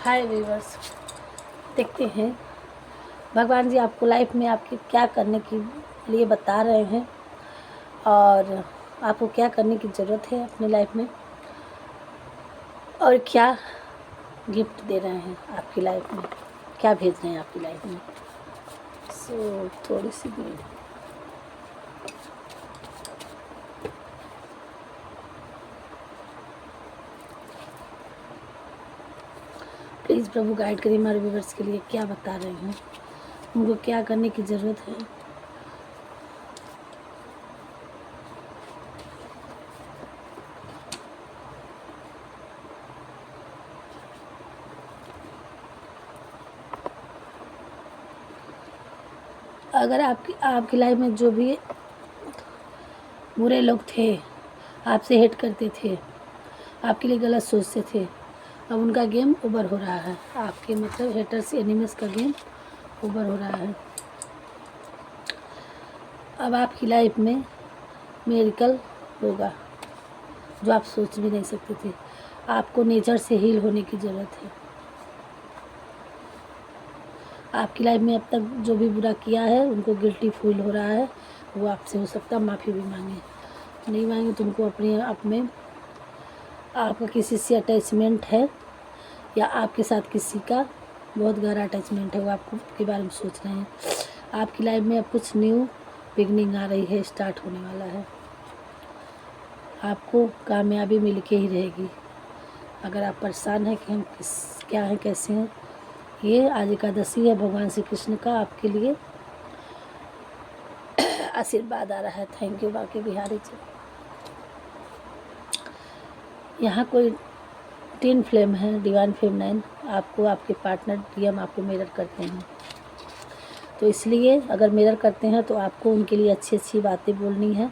हाय viewers, देखते हैं भगवान जी आपको लाइफ में आपके क्या करने के लिए बता रहे हैं और आपको क्या करने की ज़रूरत है अपनी लाइफ में और क्या गिफ्ट दे रहे हैं आपकी लाइफ में, क्या भेज रहे हैं आपकी लाइफ में। थोड़ी सी भी प्लीज़ प्रभु गाइड करिए हमारे व्यूअर्स के लिए, क्या बता रहे हैं, उनको क्या करने की ज़रूरत है। अगर आपकी लाइफ में जो भी बुरे लोग थे, आपसे हेट करते थे, आपके लिए गलत सोचते थे, अब उनका गेम ओवर हो रहा है। आपके मतलब हेटर्स एनिमीज का गेम ओवर हो रहा है। अब आपकी लाइफ में मिरेकल होगा जो आप सोच भी नहीं सकते थे। आपको नेचर से हील होने की ज़रूरत है। आपकी लाइफ में अब तक जो भी बुरा किया है उनको गिल्टी फील हो रहा है, वो आपसे हो सकता है माफ़ी भी मांगे, नहीं मांगे तो उनको अपने आप में आपका किसी से अटैचमेंट है या आपके साथ किसी का बहुत गहरा अटैचमेंट है, वो आपको के बारे में सोच रहे हैं। आपकी लाइफ में अब कुछ न्यू बिगनिंग आ रही है, स्टार्ट होने वाला है। आपको कामयाबी मिल के ही रहेगी। अगर आप परेशान हैं कि हम क्या हैं कैसे हैं, ये आज एकादशी है, भगवान श्री कृष्ण का आपके लिए आशीर्वाद आ रहा है। थैंक यू बाकी बिहारी जी। यहाँ कोई टीन फ्लेम है, डिवाइन फेमनाइन, आपको आपके पार्टनर डीएम आपको मिरर करते हैं, तो इसलिए अगर मिरर करते हैं तो आपको उनके लिए अच्छी अच्छी बातें बोलनी है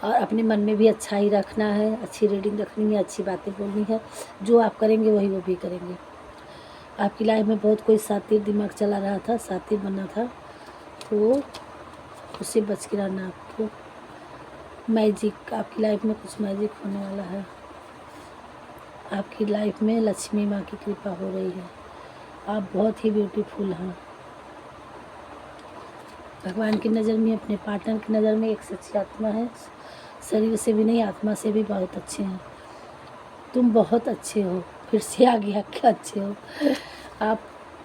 और अपने मन में भी अच्छा ही रखना है, अच्छी रीडिंग रखनी है, अच्छी बातें बोलनी है। जो आप करेंगे वही वो भी करेंगे। आपकी लाइफ में बहुत कोई सातिर दिमाग चला रहा था, सातिर बना था, तो उससे बच के रहना। आपको मैजिक, आपकी लाइफ में कुछ मैजिक होने वाला है। आपकी लाइफ में लक्ष्मी माँ की कृपा हो रही है। आप बहुत ही ब्यूटीफुल हैं। भगवान की नज़र में, अपने पार्टनर की नज़र में एक सच्ची आत्मा है, शरीर से भी नहीं आत्मा से भी बहुत अच्छे हैं। तुम बहुत अच्छे हो, फिर से आ गया क्या अच्छे हो। आप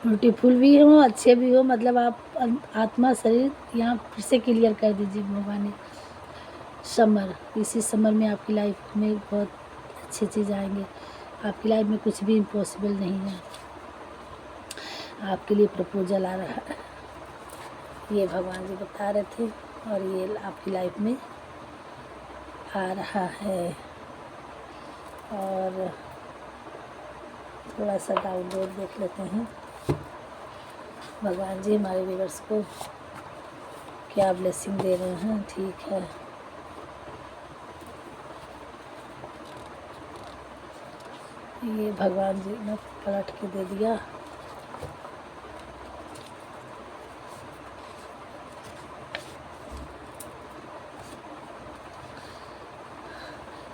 ब्यूटीफुल भी हो, अच्छे भी हो, मतलब आप आत्मा शरीर यहाँ फिर से क्लियर कर दीजिए भगवान ने। समर, इसी समर में आपकी लाइफ में बहुत अच्छी चीज़ आएंगे। आपकी लाइफ में कुछ भी इम्पॉसिबल नहीं है। आपके लिए प्रपोजल आ रहा है, ये भगवान जी बता रहे थे और ये आपकी लाइफ में आ रहा है। और थोड़ा सा डाउनलोड देख लेते हैं भगवान जी हमारे व्यूअर्स को क्या ब्लेसिंग दे रहे हैं। ठीक है, ये भगवान जी ने पलट के दे दिया।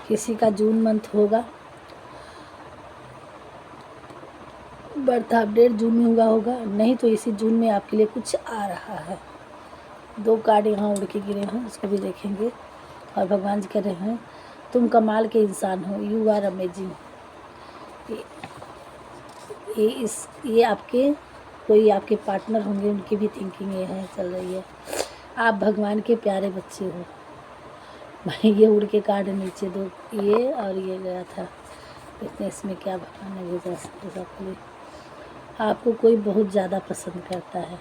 किसी का जून मंथ होगा, बर्थ अपडेट जून में हुआ होगा, नहीं तो इसी जून में आपके लिए कुछ आ रहा है। 2 कार्ड यहाँ उड़ के गिरे हैं, उसको भी देखेंगे। और भगवान जी कह रहे हैं तुम कमाल के इंसान हो, यू आर अमेजिंग। ये आपके कोई आपके पार्टनर होंगे, उनकी भी थिंकिंग ये है, चल रही है। आप भगवान के प्यारे बच्चे हो। भाई ये उड़ के कार्ड नीचे 2 ये और ये गया था, इतने इसमें क्या भगवान ने भेजा सबके लिए। आपको कोई बहुत ज़्यादा पसंद करता है,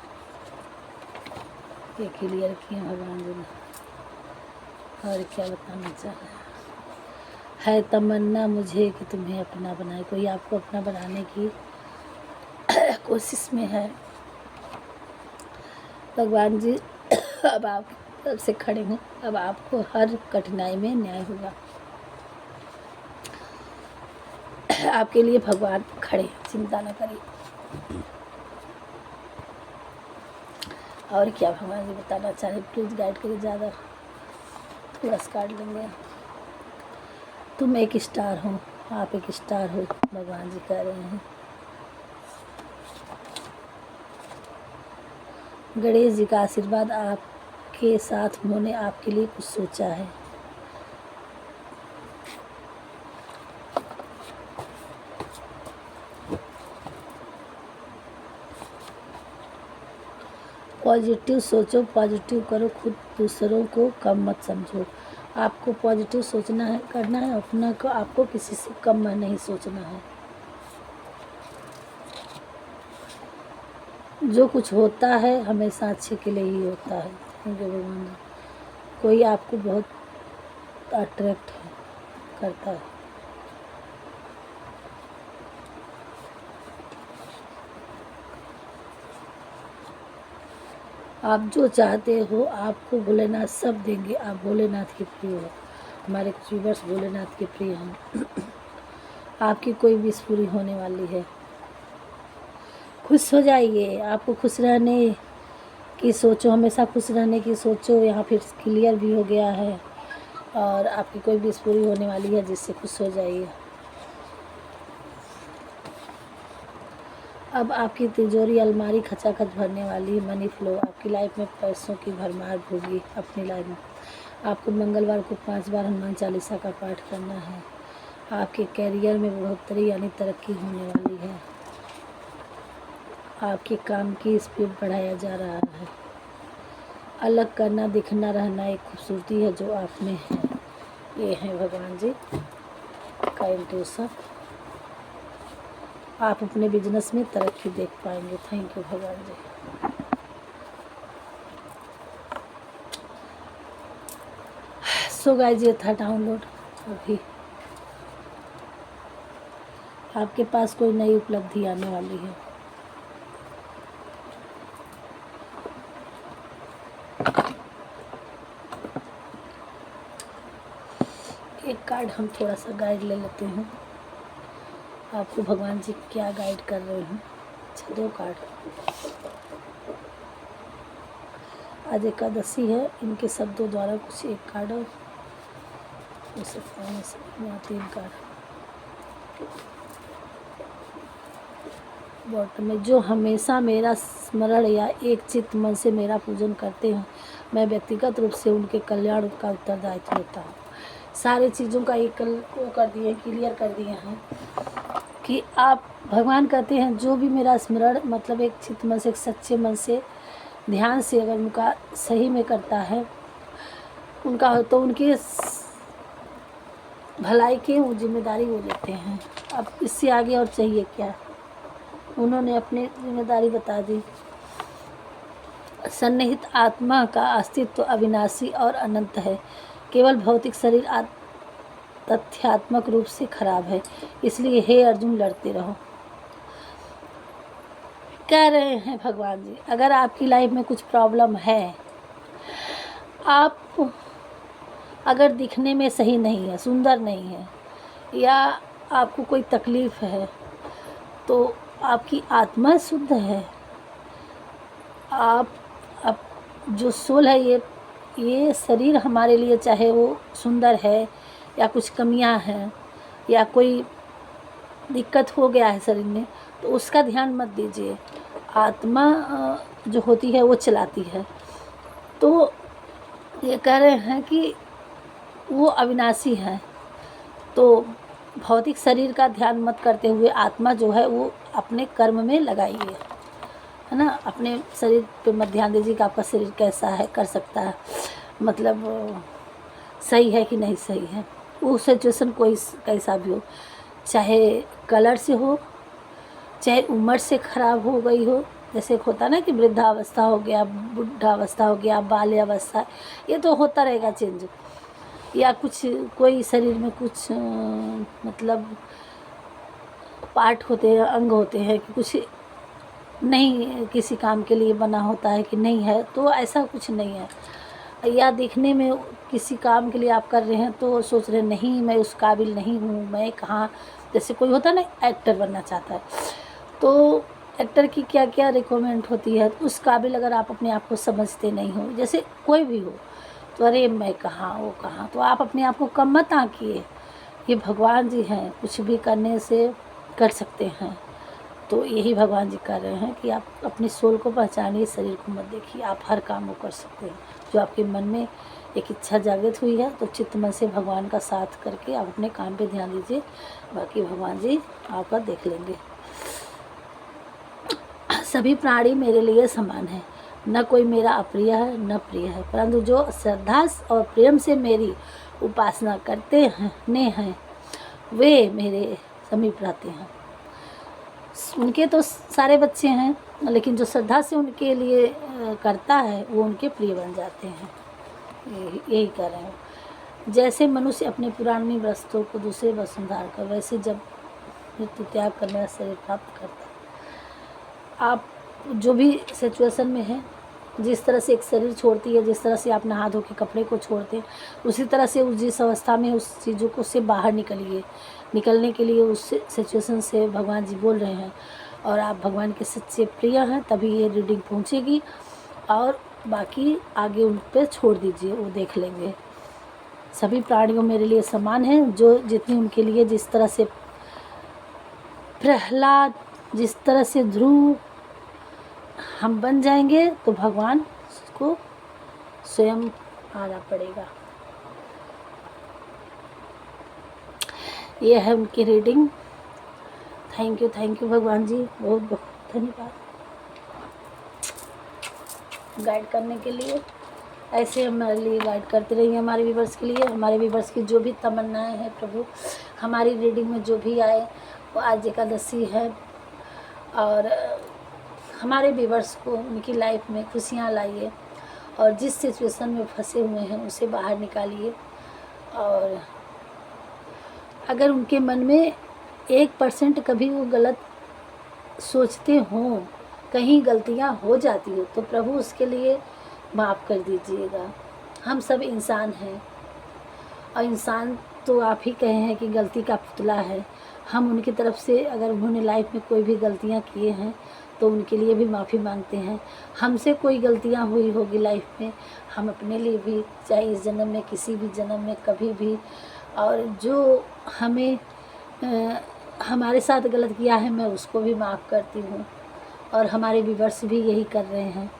ये क्लियर किए भगवान जी ने। और क्या बताना चाह रहे है तमन्ना मुझे कि तुम्हें अपना बनाए। कोई आपको अपना बनाने की कोशिश में है। भगवान जी अब आप तरफ से खड़े हैं, अब आपको हर कठिनाई में न्याय होगा। आपके लिए भगवान खड़े, चिंता न करिए। और क्या भगवान जी बताना चाह रहे, प्लीज़ गाइड करिए। ज़्यादा थोड़ा सा कार्ड लेंगे। तुम एक स्टार हो, आप एक स्टार हो, भगवान जी कह रहे हैं। गणेश जी का आशीर्वाद आपके साथ उन्होंने आपके लिए कुछ सोचा है। पॉजिटिव सोचो, पॉजिटिव करो, खुद दूसरों को कम मत समझो। आपको पॉजिटिव सोचना है, करना है अपना को, आपको किसी से कम नहीं सोचना है। जो कुछ होता है हमेशा अच्छे के लिए ही होता है। थैंक यू भगवान जी। कोई आपको बहुत अट्रैक्ट करता है। आप जो चाहते हो आपको भोलेनाथ सब देंगे। आप भोलेनाथ के प्रिय हो। हमारे कुछ व्यूअर्स भोलेनाथ के प्रिय हैं। आपकी कोई विश पूरी होने वाली है। खुश हो जाइए। आपको खुश रहने की सोचो, हमेशा खुश रहने की सोचो। यहाँ फिर क्लियर भी हो गया है और आपकी कोई विश पूरी होने वाली है जिससे खुश हो जाइए। अब आपकी तिजोरी अलमारी खचाखच भरने वाली है। मनी फ्लो, आपकी लाइफ में पैसों की भरमार होगी। अपनी लाइफ में आपको मंगलवार को 5 बार हनुमान चालीसा का पाठ करना है। आपके कैरियर में बढ़ोतरी यानी तरक्की होने वाली है। आपके काम की स्पीड बढ़ाया जा रहा है। अलग करना, दिखना, रहना एक खूबसूरती है जो आप में है। ये है भगवान जी का इंट्यूशन। आप अपने बिजनेस में तरक्की देख पाएंगे। थैंक यू भगवान जी। सो गाइस ये था डाउनलोड। अभी आपके पास कोई नई उपलब्धि आने वाली है। एक कार्ड हम थोड़ा सा गाइड ले लेते हैं। आपको भगवान जी क्या गाइड कर रहे हैं। अच्छा 2 कार्ड। आज एकादशी है, इनके शब्दों द्वारा कुछ एक कार्ड और हो सकता है। यहाँ 3 कार्ड। बॉटम में जो हमेशा मेरा स्मरण या एक चित्त मन से मेरा पूजन करते हैं, मैं व्यक्तिगत रूप से उनके कल्याण का उत्तरदायित्व लेता हूँ। सारी चीज़ों का एक वो कर दिए, क्लियर कर दिए हैं कि आप भगवान कहते हैं जो भी मेरा स्मरण मतलब एक चित्त मन से, एक सच्चे मन से, ध्यान से अगर उनका सही में करता है उनका, तो उनकी भलाई की वो जिम्मेदारी वो लेते हैं। अब इससे आगे और चाहिए क्या। उन्होंने अपनी जिम्मेदारी बता दी। सन्निहित आत्मा का अस्तित्व अविनाशी और अनंत है। केवल भौतिक शरीर तथ्यात्मक रूप से खराब है। इसलिए हे अर्जुन लड़ते रहो। कह रहे हैं भगवान जी अगर आपकी लाइफ में कुछ प्रॉब्लम है, आप अगर दिखने में सही नहीं है, सुंदर नहीं है, या आपको कोई तकलीफ़ है, तो आपकी आत्मा शुद्ध है। आप जो सोल है, ये शरीर हमारे लिए चाहे वो सुंदर है या कुछ कमियां हैं या कोई दिक्कत हो गया है शरीर में, तो उसका ध्यान मत दीजिए। आत्मा जो होती है वो चलाती है। तो ये कह रहे हैं कि वो अविनाशी है। तो भौतिक शरीर का ध्यान मत करते हुए आत्मा जो है वो अपने कर्म में लगाइए, है ना। अपने शरीर पे मत ध्यान दीजिए कि आपका शरीर कैसा है, कर सकता है, मतलब सही है कि नहीं सही है। वो सिचुएशन कोई कैसा भी हो, चाहे कलर से हो, चाहे उम्र से ख़राब हो गई हो। जैसे होता ना कि वृद्धावस्था हो गया, बुढ़ावस्था हो गया, बाल्यावस्था, ये तो होता रहेगा चेंज। या कुछ कोई शरीर में कुछ मतलब पार्ट होते हैं, अंग होते हैं कि कुछ नहीं किसी काम के लिए बना होता है कि नहीं है, तो ऐसा कुछ नहीं है। या दिखने में किसी काम के लिए आप कर रहे हैं तो सोच रहे नहीं मैं उस काबिल नहीं हूँ, मैं कहाँ, जैसे कोई होता है ना एक्टर बनना चाहता है, तो एक्टर की क्या क्या रिक्वायरमेंट होती है, उस काबिल अगर आप अपने आप को समझते नहीं हो, जैसे कोई भी हो, तो अरे मैं कहाँ वो कहाँ, तो आप अपने आप को कम मत आंकिए। ये भगवान जी हैं, कुछ भी करने से कर सकते हैं। तो यही भगवान जी कर रहे हैं कि आप अपनी सोल को पहचानिए, शरीर को मत देखिए। आप हर काम वो कर सकते हैं। जो आपके मन में एक इच्छा जागृत हुई है तो चित्त मन से भगवान का साथ करके आप अपने काम पे ध्यान दीजिए, बाकी भगवान जी आपका देख लेंगे। सभी प्राणी मेरे लिए समान है, न कोई मेरा अप्रिय है न प्रिय है, परंतु जो श्रद्धा और प्रेम से मेरी उपासना करते हैं वे मेरे समीप रहते हैं। उनके तो सारे बच्चे हैं, लेकिन जो श्रद्धा से उनके लिए करता है वो उनके प्रिय बन जाते हैं। यही कर रहे हैं। जैसे मनुष्य अपने पुरानी वस्तुओं को दूसरे वसुंधार कर, वैसे जब मृत्यु त्याग कर मेरा शरीर प्राप्त करता है। आप जो भी सिचुएशन में है, जिस तरह से एक शरीर छोड़ती है, जिस तरह से आप नहा धो के कपड़े को छोड़ते हैं, उसी तरह से उस जिस अवस्था में उस चीज़ों को से बाहर निकलिए। निकलने के लिए उस सिचुएशन से भगवान जी बोल रहे हैं, और आप भगवान के सच्चे प्रिय हैं, तभी ये रीडिंग पहुंचेगी। और बाकी आगे उन पर छोड़ दीजिए, वो देख लेंगे। सभी प्राणियों मेरे लिए समान हैं। जो जितनी उनके लिए, जिस तरह से प्रहलाद, जिस तरह से ध्रुव हम बन जाएंगे तो भगवान को स्वयं आना पड़ेगा। ये है उनकी रीडिंग। थैंक यू भगवान जी, बहुत बहुत धन्यवाद गाइड करने के लिए। ऐसे हमारे लिए गाइड करते रहिए, हमारे व्यूवर्स के लिए। हमारे व्यूवर्स की जो भी तमन्नाएं हैं प्रभु, हमारी रीडिंग में जो भी आए, वो आज एकादशी है, और हमारे व्यूवर्स को उनकी लाइफ में खुशियाँ लाइए, और जिस सिचुएशन में फंसे हुए हैं उसे बाहर निकालिए। और अगर उनके मन में 1% कभी वो गलत सोचते हों, कहीं गलतियां हो जाती हो, तो प्रभु उसके लिए माफ़ कर दीजिएगा। हम सब इंसान हैं, और इंसान तो आप ही कहे हैं कि गलती का पुतला है। हम उनकी तरफ से अगर उन्होंने लाइफ में कोई भी गलतियां किए हैं तो उनके लिए भी माफ़ी मांगते हैं। हमसे कोई गलतियां हुई होगी लाइफ में, हम अपने लिए भी, चाहे इस जन्म में, किसी भी जन्म में, कभी भी, और जो हमें हमारे साथ गलत किया है मैं उसको भी माफ़ करती हूँ। और हमारे व्यूवर्स भी यही कर रहे हैं।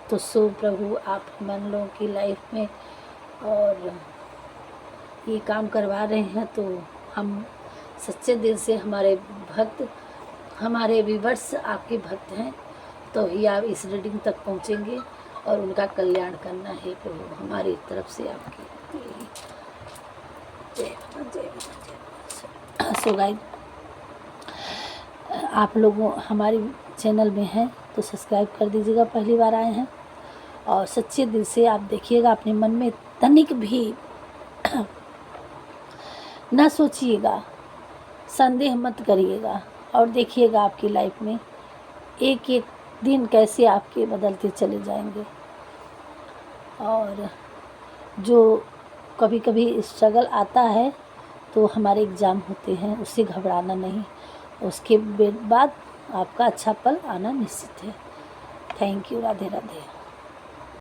तो सो प्रभु आप मन लोगों की लाइफ में और ये काम करवा रहे हैं, तो हम सच्चे दिल से, हमारे भक्त, हमारे व्यूवर्स आपके भक्त हैं, तो ही आप इस रीडिंग तक पहुँचेंगे और उनका कल्याण करना है प्रभु हमारी तरफ से आपकी। सो गाइस, आप लोगों हमारे चैनल में हैं तो सब्सक्राइब कर दीजिएगा, पहली बार आए हैं, और सच्चे दिल से आप देखिएगा। अपने मन में तनिक भी ना सोचिएगा, संदेह मत करिएगा, और देखिएगा आपकी लाइफ में एक एक दिन कैसे आपके बदलते चले जाएंगे। और जो कभी कभी स्ट्रगल आता है तो हमारे एग्ज़ाम होते हैं, उससे घबराना नहीं, उसके बाद आपका अच्छा पल आना निश्चित है। Thank you. राधे राधे।